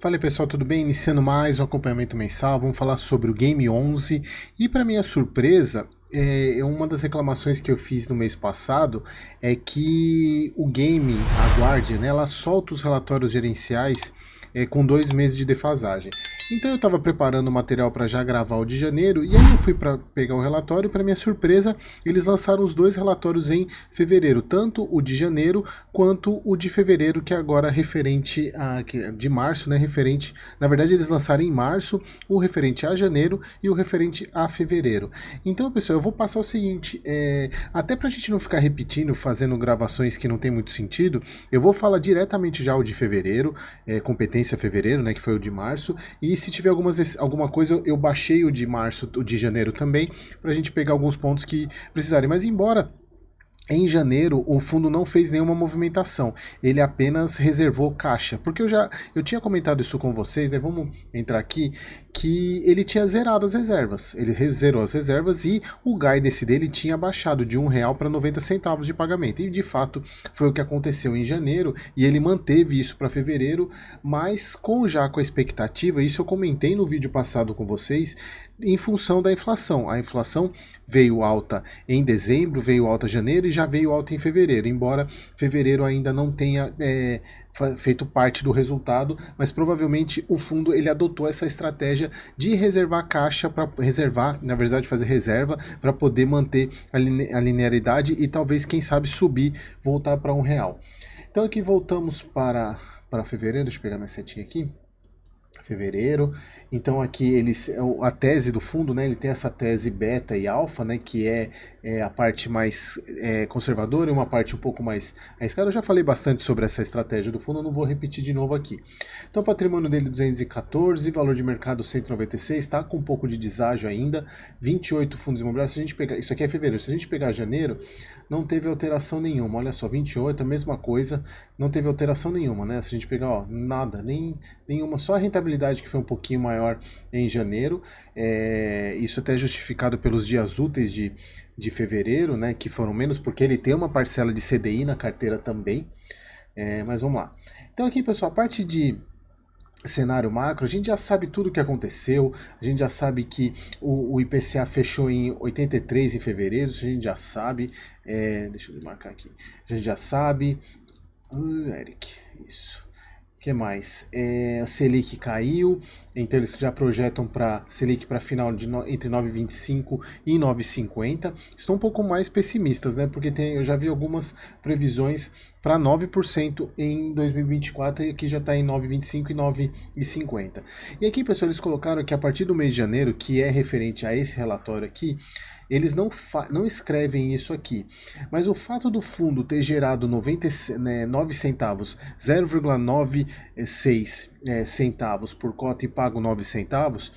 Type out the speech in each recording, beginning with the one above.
Fala aí, pessoal, tudo bem? Iniciando mais um acompanhamento mensal, vamos falar sobre o Game 11 e para minha surpresa, uma das reclamações que eu fiz no mês passado é que o game, a Guardian, né, ela solta os relatórios gerenciais com 2 meses de defasagem. Então eu estava preparando o material para já gravar o de janeiro e aí eu fui para pegar o relatório e para minha surpresa eles lançaram os dois relatórios em fevereiro, tanto o de janeiro quanto o de fevereiro, que é agora referente de março, né, referente, na verdade eles lançaram em março o referente a janeiro e o referente a fevereiro. Então, pessoal, eu vou passar o seguinte, até para a gente não ficar repetindo, fazendo gravações que não tem muito sentido, eu vou falar diretamente já o de fevereiro, competência fevereiro, né, que foi o de março, e se tiver alguma coisa, eu baixei o de março, o de janeiro também, para a gente pegar alguns pontos que precisarem. Mas embora em janeiro o fundo não fez nenhuma movimentação, ele apenas reservou caixa, porque eu tinha comentado isso com vocês, né? Vamos entrar aqui, que ele tinha zerado as reservas, ele zerou as reservas e o guidance dele tinha baixado de R$ 1 para 90 centavos de pagamento, e de fato foi o que aconteceu em janeiro, e ele manteve isso para fevereiro, mas já com a expectativa, isso eu comentei no vídeo passado com vocês, em função da inflação. A inflação veio alta em dezembro, veio alta em janeiro e já veio alta em fevereiro, embora fevereiro ainda não tenha feito parte do resultado, mas provavelmente o fundo ele adotou essa estratégia de reservar caixa, para reservar, na verdade fazer reserva, para poder manter a linearidade e talvez, quem sabe, subir, voltar para R$ 1. Então aqui voltamos para fevereiro, deixa eu pegar minha setinha aqui. Fevereiro, então aqui a tese do fundo, né, ele tem essa tese beta e alfa, né, que é a parte mais conservadora e uma parte um pouco mais arriscada. Eu já falei bastante sobre essa estratégia do fundo, eu não vou repetir de novo aqui. Então o patrimônio dele 214, valor de mercado 196, está com um pouco de deságio ainda, 28 fundos imobiliários. Se a gente pegar, isso aqui é fevereiro, se a gente pegar janeiro, não teve alteração nenhuma, olha só, 28, a mesma coisa, não teve alteração nenhuma, né? Se a gente pegar, ó, nada, nenhuma, só a rentabilidade que foi um pouquinho maior em janeiro, isso até é justificado pelos dias úteis de fevereiro, né, que foram menos, porque ele tem uma parcela de CDI na carteira também, mas vamos lá. Então aqui, pessoal, a parte de cenário macro, a gente já sabe tudo o que aconteceu, a gente já sabe que o IPCA fechou em 83 em fevereiro, isso a gente já sabe, deixa eu marcar aqui, a gente já sabe, Eric, isso. O que mais? A Selic caiu, então eles já projetam para Selic para final entre 9,25 e 9,50. Estão um pouco mais pessimistas, né? Porque eu já vi algumas previsões para 9% em 2024 e aqui já está em 9,25 e 9,50. E aqui, pessoal, eles colocaram que a partir do mês de janeiro, que é referente a esse relatório aqui, eles não escrevem isso aqui, mas o fato do fundo ter gerado 9 centavos, 0,96 centavos por cota e pago 9 centavos,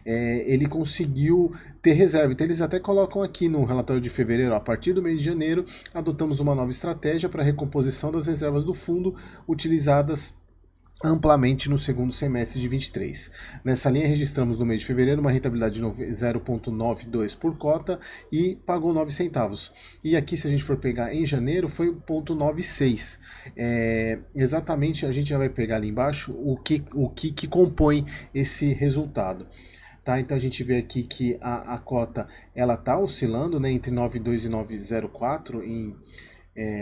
ele conseguiu ter reserva. Então eles até colocam aqui no relatório de fevereiro, a partir do mês de janeiro, adotamos uma nova estratégia para a recomposição das reservas do fundo utilizadas amplamente no segundo semestre de 23. Nessa linha registramos no mês de fevereiro uma rentabilidade de 0,92 por cota e pagou 9 centavos. E aqui, se a gente for pegar em janeiro, foi 0,96. Exatamente, a gente já vai pegar ali embaixo o que compõe esse resultado. Tá, então a gente vê aqui que a cota ela está oscilando, né, entre 9,2 e 9,04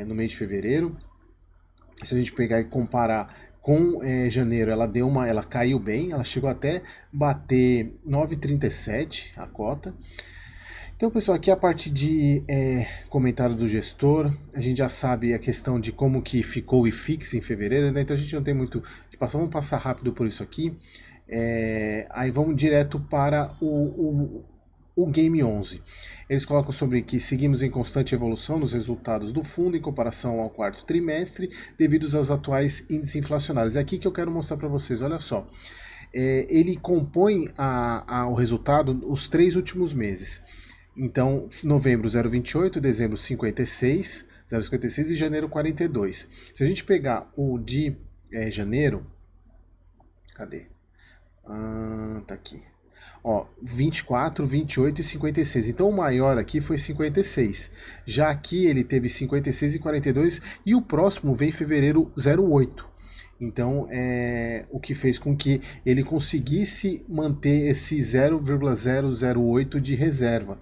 no mês de fevereiro. Se a gente pegar e comparar com janeiro, ela caiu bem, ela chegou até bater 9,37 a cota. Então, pessoal, aqui a parte de comentário do gestor, a gente já sabe a questão de como que ficou o IFIX em fevereiro, né? Então a gente não tem muito que passar, vamos passar rápido por isso aqui. Aí vamos direto para o Game 11. Eles colocam sobre que seguimos em constante evolução nos resultados do fundo em comparação ao quarto trimestre, devido aos atuais índices inflacionários. É aqui que eu quero mostrar para vocês, olha só. Ele compõe o resultado os 3 últimos meses. Então, novembro 0,28, dezembro 56, 0,56 e janeiro 42. Se a gente pegar o de janeiro, cadê? Tá aqui. Ó, 24, 28 e 56. Então o maior aqui foi 56. Já aqui ele teve 56 e 42 e o próximo vem em fevereiro 08. Então, o que fez com que ele conseguisse manter esse 0,008 de reserva.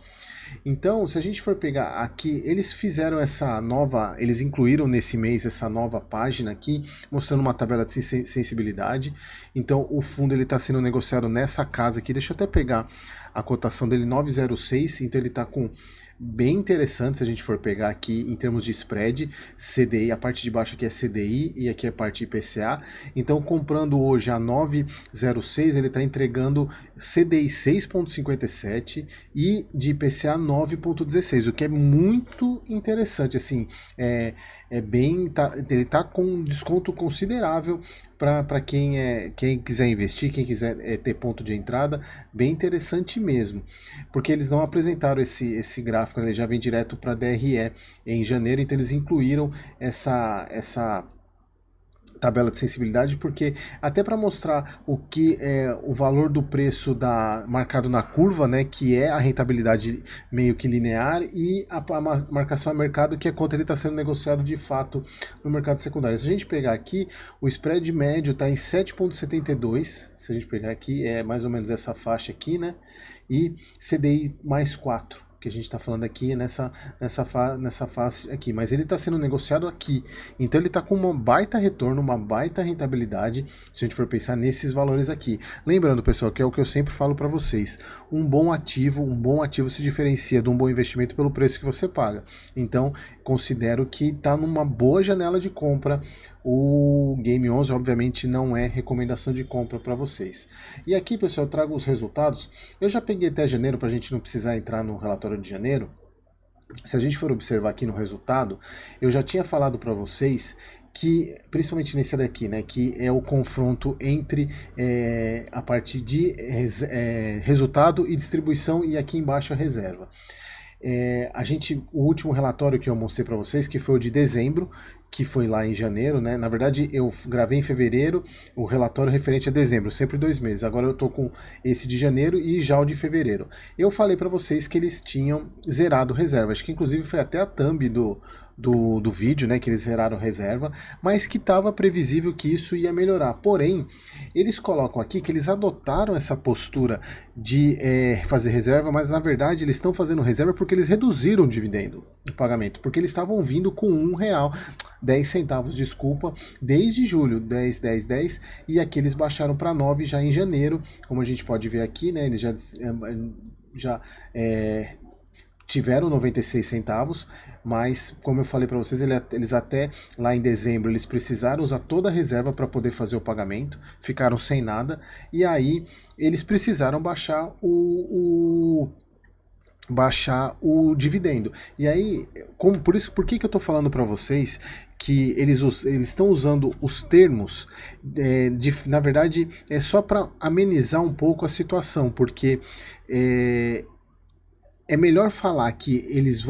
Então, se a gente for pegar aqui, eles fizeram essa nova, eles incluíram nesse mês essa nova página aqui, mostrando uma tabela de sensibilidade. Então, o fundo ele está sendo negociado nessa casa aqui. Deixa eu até pegar a cotação dele, 9,06. Então, ele está com bem interessante se a gente for pegar aqui em termos de spread, CDI, a parte de baixo aqui é CDI e aqui é a parte IPCA. Então, comprando hoje a 9,06, ele está entregando CDI 6,57 e de IPCA 9,16, o que é muito interessante, assim, ele está com um desconto considerável para quem quiser investir, quem quiser ter ponto de entrada, bem interessante mesmo, porque eles não apresentaram esse gráfico, ele já vem direto para DRE em janeiro, então eles incluíram essa tabela de sensibilidade, porque até para mostrar o que é o valor do preço marcado na curva, né, que é a rentabilidade meio que linear, e a marcação a mercado, que é quanto ele está sendo negociado de fato no mercado secundário. Se a gente pegar aqui, o spread médio está em 7,72, se a gente pegar aqui, é mais ou menos essa faixa aqui, né, e CDI mais 4. Que a gente está falando aqui nessa fase aqui, mas ele está sendo negociado aqui, então ele está com uma baita retorno, uma baita rentabilidade, se a gente for pensar nesses valores aqui. Lembrando, pessoal, que é o que eu sempre falo para vocês, um bom ativo se diferencia de um bom investimento pelo preço que você paga. Então, considero que está numa boa janela de compra. O Game 11, obviamente, não é recomendação de compra para vocês. E aqui, pessoal, eu trago os resultados. Eu já peguei até janeiro para a gente não precisar entrar no relatório de janeiro. Se a gente for observar aqui no resultado, eu já tinha falado para vocês que, principalmente nesse daqui, né, que é o confronto entre a parte de resultado e distribuição, e aqui embaixo a reserva. O último relatório que eu mostrei para vocês, que foi o de dezembro, que foi lá em janeiro, né? Na verdade, eu gravei em fevereiro o relatório referente a dezembro, sempre 2 meses. Agora eu tô com esse de janeiro e já o de fevereiro. Eu falei para vocês que eles tinham zerado reserva. Acho que inclusive foi até a thumb do vídeo, né, que eles zeraram reserva, mas que estava previsível que isso ia melhorar. Porém, eles colocam aqui que eles adotaram essa postura de fazer reserva, mas na verdade eles estão fazendo reserva porque eles reduziram o dividendo do pagamento, porque eles estavam vindo com R$1, 10 centavos, desculpa, desde julho, 10, 10, 10, e aqui eles baixaram para 9 já em janeiro, como a gente pode ver aqui, né, eles já tiveram 96 centavos, mas como eu falei para vocês, eles até lá em dezembro eles precisaram usar toda a reserva para poder fazer o pagamento, ficaram sem nada, e aí eles precisaram baixar o dividendo. E aí, por que eu estou falando para vocês que eles estão usando os termos, na verdade, é só para amenizar um pouco a situação, porque é melhor falar que eles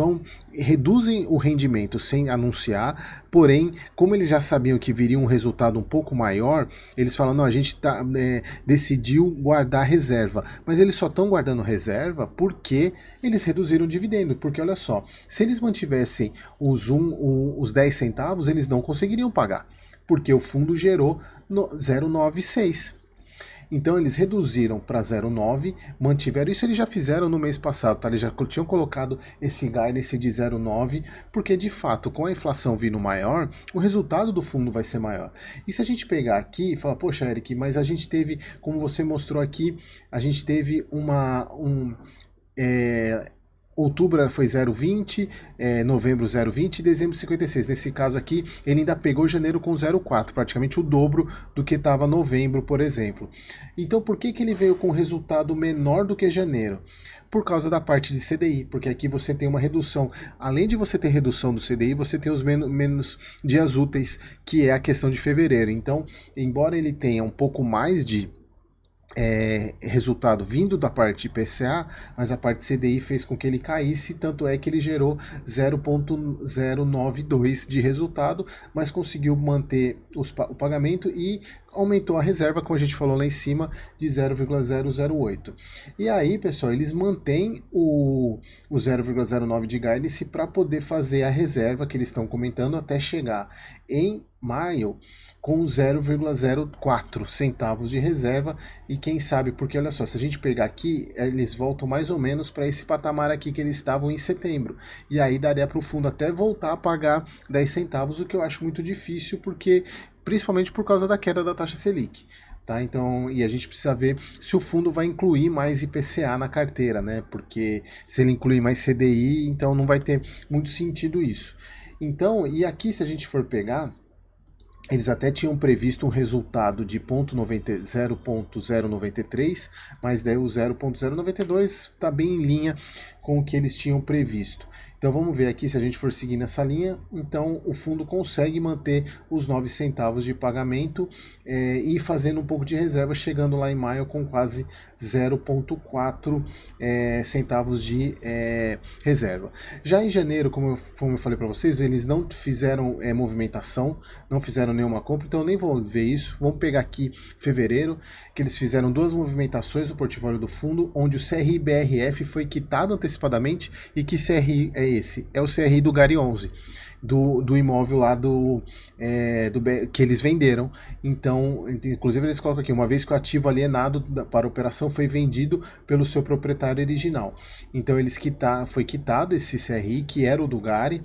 reduzem o rendimento sem anunciar, porém, como eles já sabiam que viria um resultado um pouco maior, eles falam, não, a gente decidiu guardar reserva, mas eles só estão guardando reserva porque eles reduziram o dividendo, porque olha só, se eles mantivessem os 10 centavos, eles não conseguiriam pagar, porque o fundo gerou 0,96. Então eles reduziram para 0,9, mantiveram, isso eles já fizeram no mês passado, tá? Eles já tinham colocado esse guidance de 0,9, porque de fato, com a inflação vindo maior, o resultado do fundo vai ser maior. E se a gente pegar aqui e falar, poxa, Eric, mas a gente teve, como você mostrou aqui, a gente teve outubro foi 0,20, novembro 0,20 e dezembro 56. Nesse caso aqui, ele ainda pegou janeiro com 0,4, praticamente o dobro do que estava novembro, por exemplo. Então, por que ele veio com resultado menor do que janeiro? Por causa da parte de CDI, porque aqui você tem uma redução. Além de você ter redução do CDI, você tem os menos dias úteis, que é a questão de fevereiro. Então, embora ele tenha um pouco mais de resultado vindo da parte IPCA, mas a parte CDI fez com que ele caísse, tanto é que ele gerou 0,092 de resultado, mas conseguiu manter o pagamento e aumentou a reserva, como a gente falou lá em cima, de 0,008. E aí, pessoal, eles mantêm o 0,09 de guidance para poder fazer a reserva que eles estão comentando até chegar em maio com 0,04 centavos de reserva. E quem sabe, porque olha só, se a gente pegar aqui, eles voltam mais ou menos para esse patamar aqui que eles estavam em setembro. E aí daria para o fundo até voltar a pagar 10 centavos, o que eu acho muito difícil, porque principalmente por causa da queda da taxa Selic. Tá? Então, e a gente precisa ver se o fundo vai incluir mais IPCA na carteira, né? Porque se ele incluir mais CDI, então não vai ter muito sentido isso. Então, e aqui se a gente for pegar, eles até tinham previsto um resultado de 0,093, mas daí o 0,092 está bem em linha com o que eles tinham previsto. Então vamos ver aqui, se a gente for seguir nessa linha, então o fundo consegue manter os 9 centavos de pagamento e fazendo um pouco de reserva, chegando lá em maio com quase 0,4 centavos de reserva. Já em janeiro, como eu falei para vocês, eles não fizeram movimentação, não fizeram nenhuma compra, então eu nem vou ver isso. Vamos pegar aqui fevereiro, que eles fizeram 2 movimentações no portfólio do fundo, onde o CRI-BRF foi quitado antecipadamente. E que CRI é esse? É o CRI do Gary 11, do imóvel lá que eles venderam. Então, inclusive eles colocam aqui, uma vez que o ativo alienado para a operação foi vendido pelo seu proprietário original. Então foi quitado esse CRI, que era o do Gary.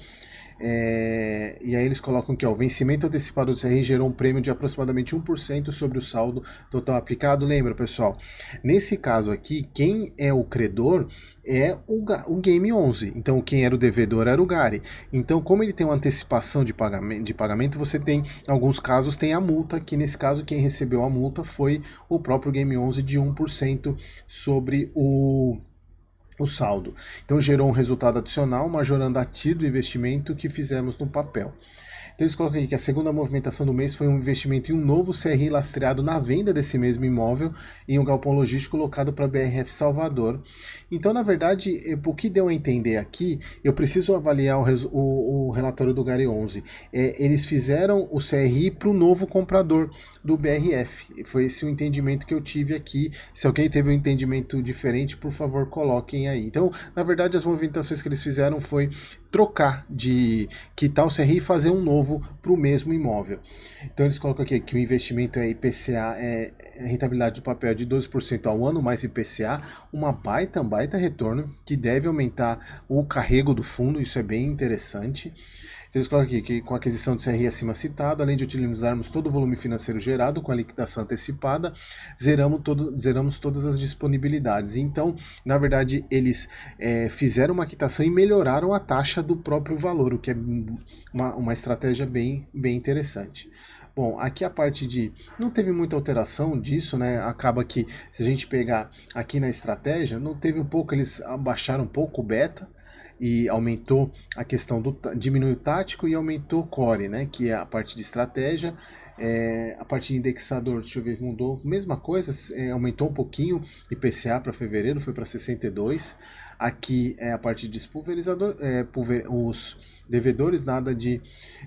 E aí eles colocam que o vencimento antecipado do CRI gerou um prêmio de aproximadamente 1% sobre o saldo total aplicado. Lembra, pessoal? Nesse caso aqui, quem é o credor é o Game 11. Então, quem era o devedor era o Gary. Então, como ele tem uma antecipação de pagamento, você tem, em alguns casos, tem a multa, que nesse caso, quem recebeu a multa foi o próprio Game 11 de 1% sobre o saldo. Então gerou um resultado adicional, majorando a TIR do investimento que fizemos no papel. Então eles colocam aqui que a segunda movimentação do mês foi um investimento em um novo CRI lastreado na venda desse mesmo imóvel em um galpão logístico locado para a BRF Salvador. Então, na verdade, o que deu a entender aqui, eu preciso avaliar o relatório do Gary 11. Eles fizeram o CRI para o novo comprador do BRF. Foi esse o entendimento que eu tive aqui. Se alguém teve um entendimento diferente, por favor, coloquem aí. Então, na verdade, as movimentações que eles fizeram foi trocar de quitar o CRI e fazer um novo para o mesmo imóvel. Então eles colocam aqui que o investimento é IPCA, a rentabilidade do papel é de 12% ao ano, mais IPCA, um baita retorno, que deve aumentar o carrego do fundo, isso é bem interessante. Então eles colocam aqui que com a aquisição do CRI acima citado, além de utilizarmos todo o volume financeiro gerado com a liquidação antecipada, zeramos todas as disponibilidades. Então, na verdade, eles fizeram uma quitação e melhoraram a taxa do próprio valor, o que é uma estratégia bem interessante. Bom, aqui a parte de... não teve muita alteração disso, né? Acaba que, se a gente pegar aqui na estratégia, não teve um pouco, eles abaixaram um pouco o beta, e aumentou a questão diminuiu o tático e aumentou o core, né, que é a parte de estratégia. A parte de indexador, deixa eu ver, mudou, mesma coisa, aumentou um pouquinho IPCA para fevereiro, foi para 62. Aqui é a parte de pulverizador, os devedores, nada de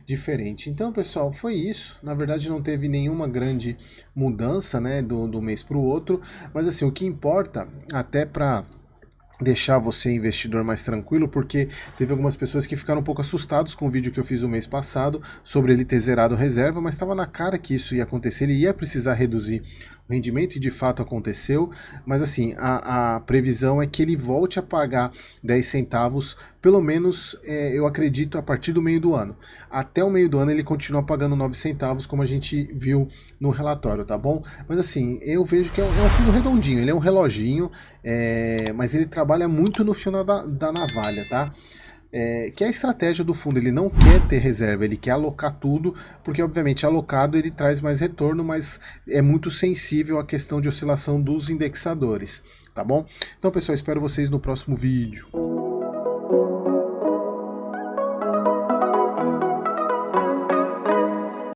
diferente. Então, pessoal, foi isso. Na verdade, não teve nenhuma grande mudança, né, do mês para o outro, mas assim, o que importa, até para deixar você, investidor, mais tranquilo, porque teve algumas pessoas que ficaram um pouco assustados com o vídeo que eu fiz o mês passado sobre ele ter zerado reserva, mas estava na cara que isso ia acontecer, ele ia precisar reduzir o rendimento e de fato aconteceu, mas assim, a previsão é que ele volte a pagar 10 centavos, pelo menos eu acredito a partir do meio do ano. Até o meio do ano ele continua pagando 9 centavos, como a gente viu no relatório, tá bom? Mas assim, eu vejo que é um fundo redondinho, ele é um reloginho, mas ele trabalha muito no final da navalha, tá? Que é a estratégia do fundo, ele não quer ter reserva, ele quer alocar tudo, porque obviamente alocado ele traz mais retorno, mas é muito sensível à questão de oscilação dos indexadores, tá bom? Então pessoal, espero vocês no próximo vídeo.